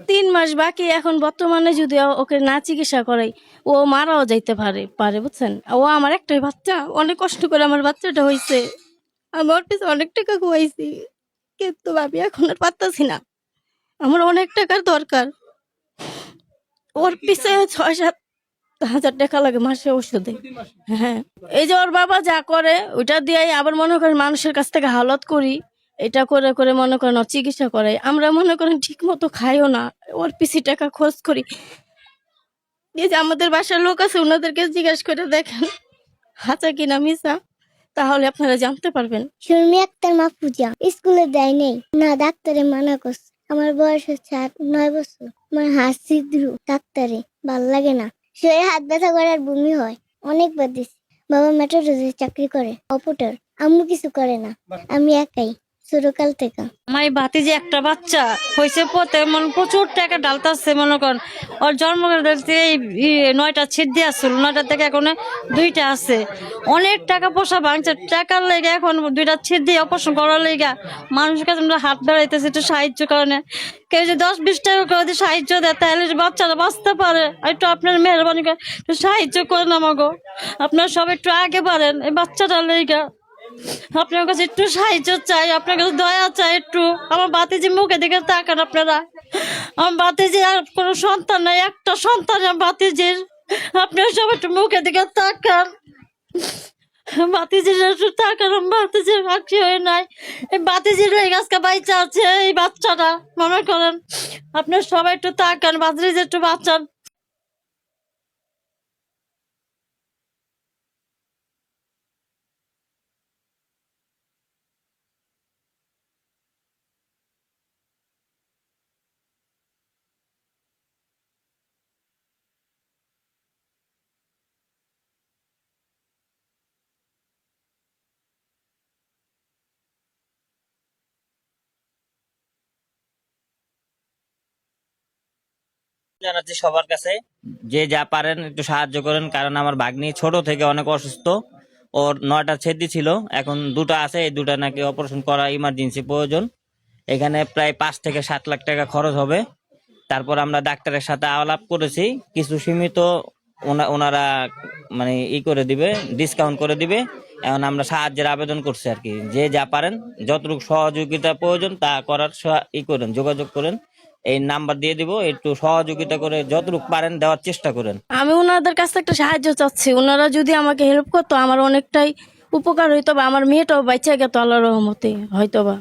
3 মাস বাকি। এখন বর্তমানে যদি ওকে না চিকিৎসা করাই ও মারাও যাইতে পারে বুঝছেন। ও আমার একটাই বাচ্চা, অনেক কষ্ট করে আমার বাচ্চাটা হয়েছে। আমি ওর পিছনে অনেক টাকা খুয়াইছি, কিন্তু ভাবি এখন আর পারতাছি না। আমার অনেক টাকার দরকার। ওর পিছে 6-7 হাজার টাকা লাগে মাসে ওষুধে। হ্যাঁ, এই যে ওর বাবা যা করে ওইটা দিয়ে আবার মনে করেন মানুষের কাছ থেকে হালত করি, এটা করে করে মনে করেন ওর চিকিৎসা করে। আমরা মনে করেন ঠিক মতো খাইও না, ওর পিছে টাকা খরচ করি। এই যে আমাদের বাসার লোক আছে, ওনাদেরকে জিজ্ঞাসা করে দেখেন হাঁচা কিনা মিশা, তাহলে আপনারা জানতে পারবেন। শর্মি আক্তার মাহফুজা, স্কুলে দেয় নেই না, ডাক্তারে মানা করছে। আমার বয়স হচ্ছে 9 বছর। আমার হাত ছিদ্র, ডাক্তারে ভাল লাগে না। শরীরে হাত ব্যথা করে আর বমি হয়। অনেকবার দিছি। বাবা মেট্রোলজিতে চাকরি করে, অপারেটর। আম্মু কিছু করে না, আমি একাই ছোটকাল থেকে। আমার এই ভাতিজি একটা বাচ্চা হয়েছে পথে প্রচুর টাকা ডালতাছে মনে করেন। ওর জন্ম 9টা ছিট দিয়ে আসছিল, 9টা থেকে এখন 2টা আছে। অনেক টাকা পয়সা ভাঙছে, টাকার লেগে এখন 2টা ছিট দিয়ে অপারেশন করার লেগে মানুষের কাছে আমরা হাত বেড়াইতেছি একটু সাহায্য কারণে। কেউ যদি 10-20 টাকা করে যদি সাহায্য দেয় তাহলে বাচ্চারা বাঁচতে পারে। একটু আপনার মেহরবানি করে একটু সাহায্য করেন আমাকে। আপনারা সব একটু আগে বাড়েন এই বাচ্চাটার লেগে। আপনার কাছে একটু সাহায্য চাই, আপনার কাছে দয়া চাই। একটু আমার বাতিজি মুখে দিকে তাকান আপনারা। আমার বাতিজি আর কোনো সন্তান নাই, একটা সন্তান আমার বাতিজির। আপনারা সব একটু মুখে দিকে তাকান, বাতিজির একটু তাকান। আমার বাতিজির সাক্ষী হয়ে নাই, এই বাতিজির আজকে বাইচা আছে এই বাচ্চাটা মনে করেন। আপনার সবাই একটু তাকান, বাতিজি একটু বাঁচান। জানাচ্ছি সবার কাছে, যে যা পারেন একটু সাহায্য করেন, কারণ আমার ভাগ্নি ছোট থেকে অনেক অসুস্থ। ওর 9টা ছেদি ছিল, এখন 2টা আছে। এই 2টা নাকি অপারেশন করা ইমার্জেন্সি প্রয়োজন। এখানে প্রায় 5 থেকে 7 লাখ টাকা খরচ হবে। তারপর আমরা ডাক্তারের সাথে আলাপ করেছি, কিছু সীমিত ওনারা মানে করে দিবে, ডিসকাউন্ট করে দিবে। এখন আমরা সাহায্যের আবেদন করছি আর কি। যে যা পারেন, যতটুকু সহযোগিতা প্রয়োজন তা করার করেন, যোগাযোগ করেন। এই নাম্বার দিয়ে দিব, একটু সহযোগিতা করে যতটুকু পারেন দেওয়ার চেষ্টা করেন। আমি ওনাদের কাছে একটা সাহায্য চাচ্ছি, ওনারা যদি আমাকে হেল্প করতো আমার অনেকটাই উপকার হইতো, বা আমার মেয়েটাও বাচ্চা গেত আল্লাহর রহমতে হয়তো বা।